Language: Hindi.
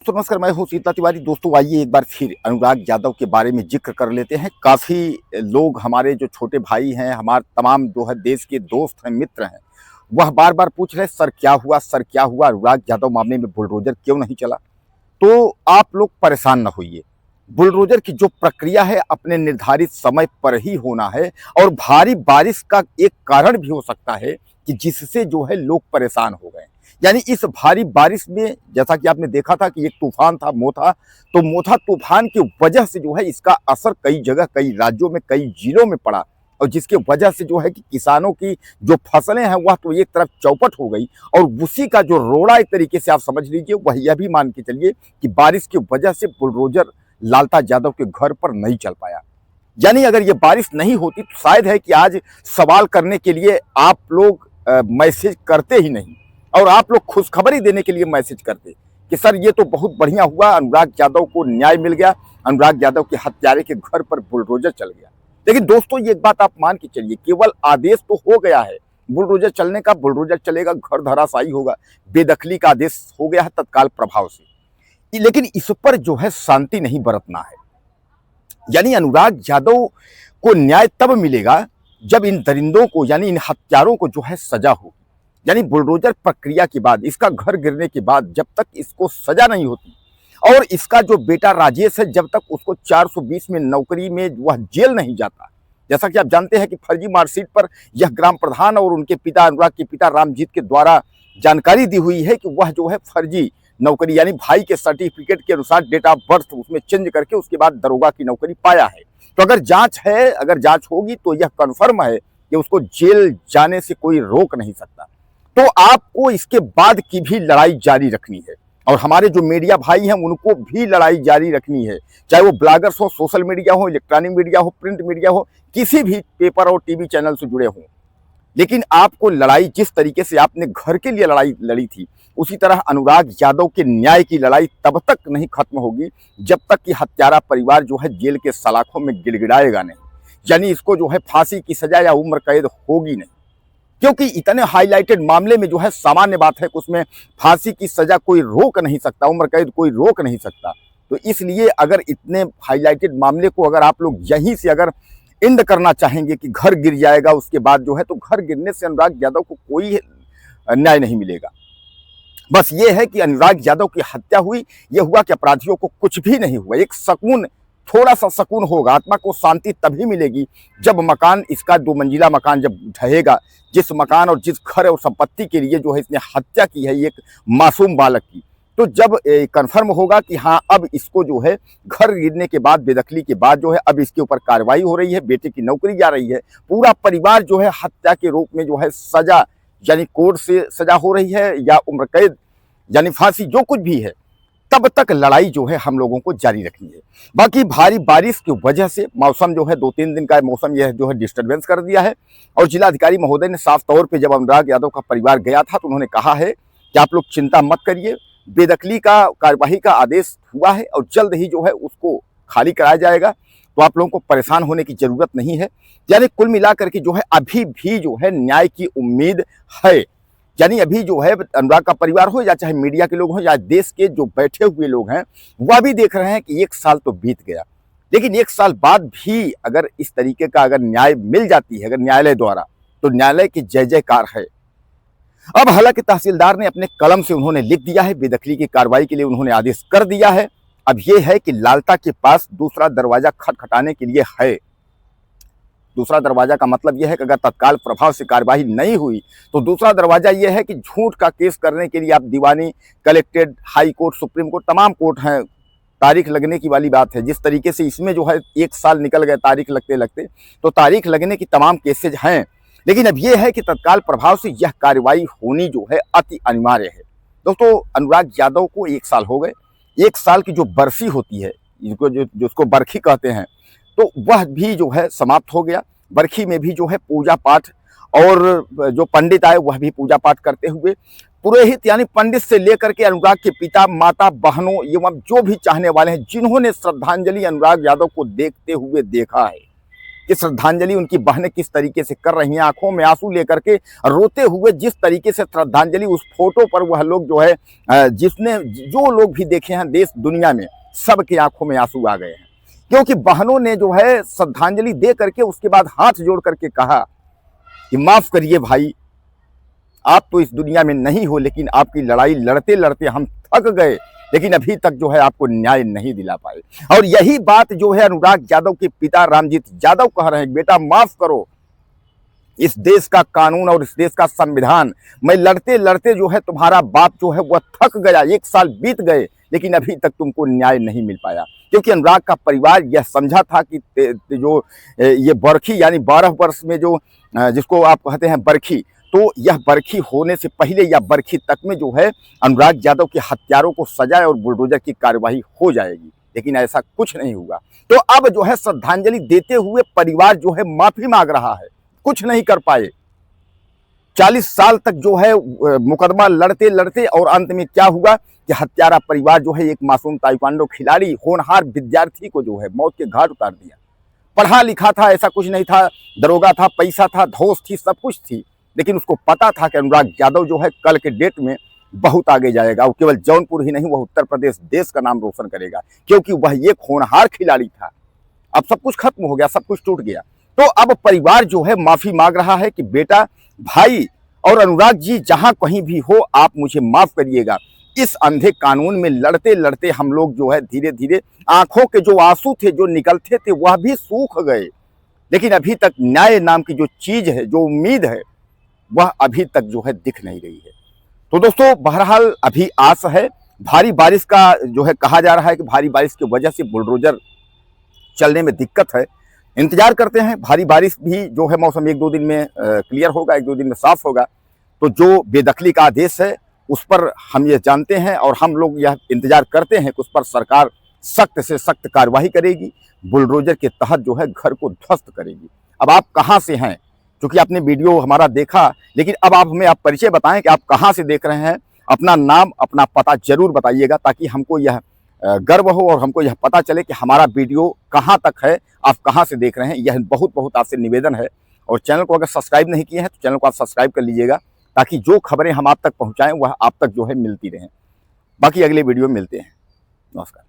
तो नमस्कार, मैं हूँ सीता तिवारी। दोस्तों, आइए एक बार फिर अनुराग यादव के बारे में जिक्र कर लेते हैं। काफ़ी लोग, हमारे जो छोटे भाई हैं, हमारे तमाम जो है देश के दोस्त हैं, मित्र हैं, वह बार बार पूछ रहे सर क्या हुआ, सर क्या हुआ, अनुराग यादव मामले में बुलडोजर क्यों नहीं चला। तो आप लोग परेशान ना होइए। बुलडोजर की जो प्रक्रिया है अपने निर्धारित समय पर ही होना है। और भारी बारिश का एक कारण भी हो सकता है कि जिससे जो है लोग परेशान हो गए। यानी इस भारी बारिश में, जैसा कि आपने देखा था कि एक तूफान था मोथा, तो मोथा तूफान की वजह से जो है इसका असर कई जगह, कई राज्यों में, कई जिलों में पड़ा। और जिसके वजह से जो है कि किसानों की जो फसलें हैं वह तो एक तरफ चौपट हो गई। और उसी का जो रोड़ा, एक तरीके से आप समझ लीजिए, वह यह भी मान के चलिए कि बारिश की वजह से बुलडोजर लालता यादव के घर पर नहीं चल पाया। यानी अगर ये बारिश नहीं होती तो शायद है कि आज सवाल करने के लिए आप लोग मैसेज करते ही नहीं, और आप लोग खुशखबरी देने के लिए मैसेज करते कि सर ये तो बहुत बढ़िया हुआ, अनुराग यादव को न्याय मिल गया, अनुराग यादव के हत्यारे के घर पर बुलडोजर चल गया। लेकिन दोस्तों, ये एक बात आप मान के चलिए, केवल आदेश तो हो गया है बुलडोजर चलने का, बुलडोजर चलेगा, घर धराशायी होगा, बेदखली का आदेश हो गया है तत्काल प्रभाव से। लेकिन इस पर जो है शांति नहीं बरतना है। यानी अनुराग यादव को न्याय तब मिलेगा जब इन दरिंदों को, यानी इन हत्यारों को जो है सजा हो। यानी बुलडोजर प्रक्रिया के बाद, इसका घर गिरने के बाद जब तक इसको सजा नहीं होती, और इसका जो बेटा राजेश है जब तक उसको 420 में नौकरी में वह जेल नहीं जाता। जैसा कि आप जानते हैं कि फर्जी मार्कशीट पर यह ग्राम प्रधान और उनके पिता, अनुराग के पिता रामजीत के द्वारा जानकारी दी हुई है कि वह जो है फर्जी नौकरी, यानी भाई के सर्टिफिकेट के अनुसार डेट ऑफ बर्थ उसमें चेंज करके उसके बाद दरोगा की नौकरी पाया है। तो अगर जांच है, अगर जांच होगी तो यह कन्फर्म है कि उसको जेल जाने से कोई रोक नहीं सकता। तो आपको इसके बाद की भी लड़ाई जारी रखनी है, और हमारे जो मीडिया भाई हैं उनको भी लड़ाई जारी रखनी है। चाहे वो ब्लॉगर्स हो, सोशल मीडिया हो, इलेक्ट्रॉनिक मीडिया हो, प्रिंट मीडिया हो, किसी भी पेपर और टीवी चैनल से जुड़े हों। लेकिन आपको लड़ाई, जिस तरीके से आपने घर के लिए लड़ाई लड़ी थी, उसी तरह अनुराग यादव के न्याय की लड़ाई तब तक नहीं खत्म होगी जब तक कि हत्यारा परिवार जो है जेल के सलाखों में गिड़गिड़ाएगा नहीं। यानी इसको जो है फांसी की सजा या उम्र कैद होगी नहीं, क्योंकि इतने हाईलाइटेड मामले में जो है सामान्य बात है कि उसमें फांसी की सजा कोई रोक नहीं सकता, उम्र कैद कोई रोक नहीं सकता। तो इसलिए अगर इतने हाईलाइटेड मामले को अगर आप लोग यहीं से अगर एंड करना चाहेंगे कि घर गिर जाएगा उसके बाद जो है, तो घर गिरने से अनुराग यादव को कोई न्याय नहीं मिलेगा। बस ये है कि अनुराग यादव की हत्या हुई, ये हुआ कि अपराधियों को कुछ भी नहीं हुआ। एक सकून, थोड़ा सा सकून होगा, आत्मा को शांति तभी मिलेगी जब मकान, इसका 2 मंजिला मकान जब ढहेगा, जिस मकान और जिस घर और संपत्ति के लिए जो है इसने हत्या की है एक मासूम बालक की, तो जब कन्फर्म होगा कि हाँ अब इसको जो है घर गिरने के बाद, बेदखली के बाद जो है अब इसके ऊपर कार्रवाई हो रही है, बेटे की नौकरी जा रही है, पूरा परिवार जो है हत्या के रूप में जो है सजा, यानी कोर्ट से सजा हो रही है या उम्र कैद यानी फांसी, जो कुछ भी है, तब तक लड़ाई जो है हम लोगों को जारी रखनी है। बाकी भारी बारिश की वजह से मौसम जो है 2-3 दिन का मौसम यह जो है डिस्टर्बेंस कर दिया है। और जिलाधिकारी महोदय ने साफ तौर पे, जब अनुराग यादव का परिवार गया था तो उन्होंने कहा है कि आप लोग चिंता मत करिए, बेदखली का कार्यवाही का आदेश हुआ है और जल्द ही जो है उसको खाली कराया जाएगा, तो आप लोगों को परेशान होने की जरूरत नहीं है। यानी कुल मिलाकर के जो है अभी भी जो है न्याय की उम्मीद है। यानी अभी जो है अनुराग का परिवार हो या चाहे मीडिया के लोग हो या देश के जो बैठे हुए लोग हैं, वह भी देख रहे हैं कि 1 साल तो बीत गया, लेकिन 1 साल बाद भी अगर इस तरीके का अगर न्याय मिल जाती है, अगर न्यायालय द्वारा, तो न्यायालय की जय जयकार है। अब हालांकि तहसीलदार ने अपने कलम से उन्होंने लिख दिया है, बेदखली की कार्रवाई के लिए उन्होंने आदेश कर दिया है। अब यह है कि लालता के पास दूसरा दरवाजा खटखटाने के लिए है। दूसरा दरवाजा का मतलब यह है कि अगर तत्काल प्रभाव से कार्यवाही नहीं हुई तो दूसरा दरवाजा यह है कि झूठ का केस करने के लिए आप दीवानी, collected, high court, supreme court, तमाम कोर्ट हैं, तारीख लगने की वाली बात है। जिस तरीके से इसमें जो है 1 साल निकल गए तारीख लगते लगते, तो तारीख लगने की तमाम केसेज हैं। लेकिन अब यह है कि तत्काल प्रभाव से यह कार्रवाई होनी जो है अति अनिवार्य है। दोस्तों, अनुराग यादव को 1 साल हो गए। 1 साल की जो बरसी होती है, जिसको बरखी कहते हैं, तो वह भी जो है समाप्त हो गया। बरखी में भी जो है पूजा पाठ, और जो पंडित आए वह भी पूजा पाठ करते हुए, पुरोहित यानी पंडित से लेकर के अनुराग के पिता, माता, बहनों एवं जो भी चाहने वाले हैं, जिन्होंने श्रद्धांजलि अनुराग यादव को देखते हुए देखा है, कि श्रद्धांजलि उनकी बहनें किस तरीके से कर रही हैं, आंखों में आंसू लेकर के रोते हुए जिस तरीके से श्रद्धांजलि उस फोटो पर वह लोग जो है जिसने जो लोग भी देखे हैं देश दुनिया में सबके आंखों में आंसू आ गए हैं, क्योंकि बहनों ने जो है श्रद्धांजलि दे करके उसके बाद हाथ जोड़ करके कहा कि माफ करिए भाई, आप तो इस दुनिया में नहीं हो, लेकिन आपकी लड़ाई लड़ते लड़ते हम थक गए, लेकिन अभी तक जो है आपको न्याय नहीं दिला पाए। और यही बात जो है अनुराग यादव के पिता रामजीत यादव कह रहे हैं, बेटा माफ करो, इस देश का कानून और इस देश का संविधान, मैं लड़ते लड़ते जो है तुम्हारा बाप जो है वह थक गया, 1 साल बीत गए, लेकिन अभी तक तुमको न्याय नहीं मिल पाया। क्योंकि अनुराग का परिवार यह समझा था कि जो ये बरखी यानी 12 वर्ष में जो जिसको आप कहते हैं बरखी, तो यह बरखी होने से पहले या बरखी तक में जो है अनुराग यादव के हत्यारों को सजा और बुलडोजर की कार्रवाई हो जाएगी, लेकिन ऐसा कुछ नहीं हुआ। तो अब जो है श्रद्धांजलि देते हुए परिवार जो है माफी मांग रहा है, कुछ नहीं कर पाए। 40 साल तक जो है मुकदमा लड़ते लड़ते और अंत में क्या हुआ कि हत्यारा परिवार जो है एक मासूम ताइक्वांडो खिलाड़ी, होनहार विद्यार्थी को जो है मौत के घाट उतार दिया। पढ़ा लिखा था, ऐसा कुछ नहीं था, दरोगा था, पैसा था, धौस थी, सब कुछ थी, लेकिन उसको पता था कि अनुराग यादव जो है कल के डेट में बहुत आगे जाएगा। वो केवल जौनपुर ही नहीं, वह उत्तर प्रदेश देश का नाम रोशन करेगा, क्योंकि वह एक होनहार खिलाड़ी था। अब सब कुछ खत्म हो गया, सब कुछ टूट गया। तो अब परिवार जो है माफी मांग रहा है कि बेटा, भाई और अनुराग जी जहां कहीं भी हो, आप मुझे माफ करिएगा। इस अंधे कानून में लड़ते लड़ते हम लोग जो है धीरे धीरे आंखों के जो आंसू थे जो निकलते थे वह भी सूख गए, लेकिन अभी तक न्याय नाम की जो चीज है, जो उम्मीद है, वह अभी तक जो है दिख नहीं रही है। तो दोस्तों बहरहाल अभी आस है, भारी बारिश का जो है कहा जा रहा है कि भारी बारिश की वजह से बुलडोजर चलने में दिक्कत है। इंतजार करते हैं, भारी बारिश भी जो है मौसम 1-2 दिन में क्लियर होगा, 1-2 दिन में साफ होगा। तो जो बेदखली का आदेश है उस पर हम ये जानते हैं और हम लोग यह इंतजार करते हैं कि उस पर सरकार सख्त से सख्त कार्रवाई करेगी, बुलडोजर के तहत जो है घर को ध्वस्त करेगी। अब आप कहाँ से हैं, क्योंकि आपने वीडियो हमारा देखा, लेकिन अब आप हमें परिचय बताएं कि आप कहाँ से देख रहे हैं, अपना नाम अपना पता जरूर बताइएगा, ताकि हमको यह गर्व हो और हमको यह पता चले कि हमारा वीडियो कहाँ तक है, आप कहाँ से देख रहे हैं। यह बहुत बहुत आपसे निवेदन है, और चैनल को अगर सब्सक्राइब नहीं किए हैं तो चैनल को आप सब्सक्राइब कर लीजिएगा, ताकि जो खबरें हम आप तक पहुँचाएँ वह आप तक जो है मिलती रहें। बाकी अगले वीडियो में मिलते हैं। नमस्कार।